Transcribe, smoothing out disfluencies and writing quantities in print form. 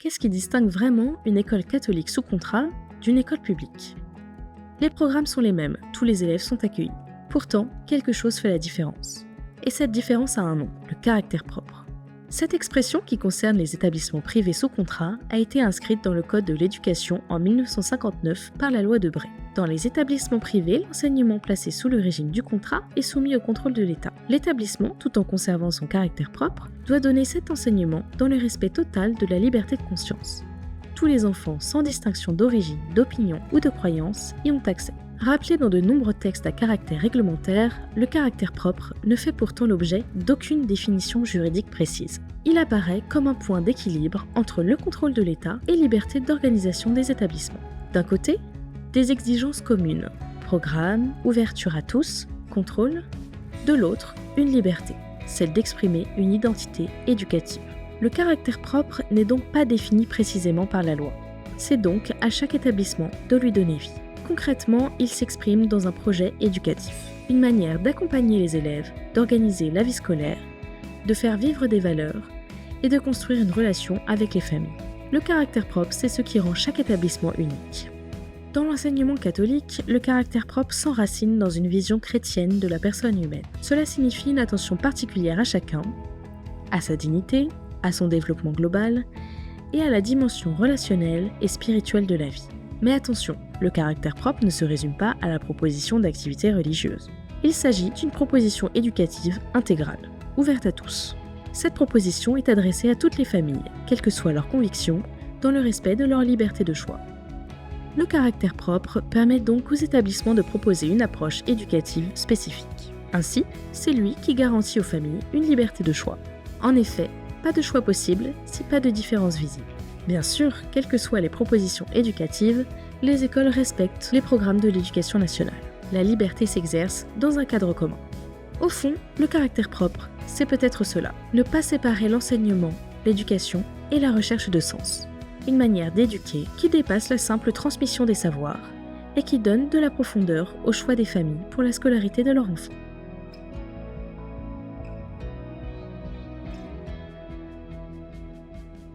Qu'est-ce qui distingue vraiment une école catholique sous contrat d'une école publique? Les programmes sont les mêmes, tous les élèves sont accueillis. Pourtant, quelque chose fait la différence. Et cette différence a un nom, le caractère propre. Cette expression qui concerne les établissements privés sous contrat a été inscrite dans le Code de l'éducation en 1959 par la loi Debré. Dans les établissements privés, l'enseignement placé sous le régime du contrat est soumis au contrôle de l'État. L'établissement, tout en conservant son caractère propre, doit donner cet enseignement dans le respect total de la liberté de conscience. Tous les enfants, sans distinction d'origine, d'opinion ou de croyance, y ont accès. Rappelé dans de nombreux textes à caractère réglementaire, le caractère propre ne fait pourtant l'objet d'aucune définition juridique précise. Il apparaît comme un point d'équilibre entre le contrôle de l'État et liberté d'organisation des établissements. D'un côté, des exigences communes, programme, ouverture à tous, contrôle. De l'autre, une liberté, celle d'exprimer une identité éducative. Le caractère propre n'est donc pas défini précisément par la loi. C'est donc à chaque établissement de lui donner vie. Concrètement, il s'exprime dans un projet éducatif, une manière d'accompagner les élèves, d'organiser la vie scolaire, de faire vivre des valeurs et de construire une relation avec les familles. Le caractère propre, c'est ce qui rend chaque établissement unique. Dans l'enseignement catholique, le caractère propre s'enracine dans une vision chrétienne de la personne humaine. Cela signifie une attention particulière à chacun, à sa dignité, à son développement global et à la dimension relationnelle et spirituelle de la vie. Mais attention, le caractère propre ne se résume pas à la proposition d'activités religieuses. Il s'agit d'une proposition éducative intégrale, ouverte à tous. Cette proposition est adressée à toutes les familles, quelles que soient leurs convictions, dans le respect de leur liberté de choix. Le caractère propre permet donc aux établissements de proposer une approche éducative spécifique. Ainsi, c'est lui qui garantit aux familles une liberté de choix. En effet, pas de choix possible si pas de différence visible. Bien sûr, quelles que soient les propositions éducatives, les écoles respectent les programmes de l'éducation nationale. La liberté s'exerce dans un cadre commun. Au fond, le caractère propre, c'est peut-être cela. Ne pas séparer l'enseignement, l'éducation et la recherche de sens. Une manière d'éduquer qui dépasse la simple transmission des savoirs et qui donne de la profondeur au choix des familles pour la scolarité de leurs enfants.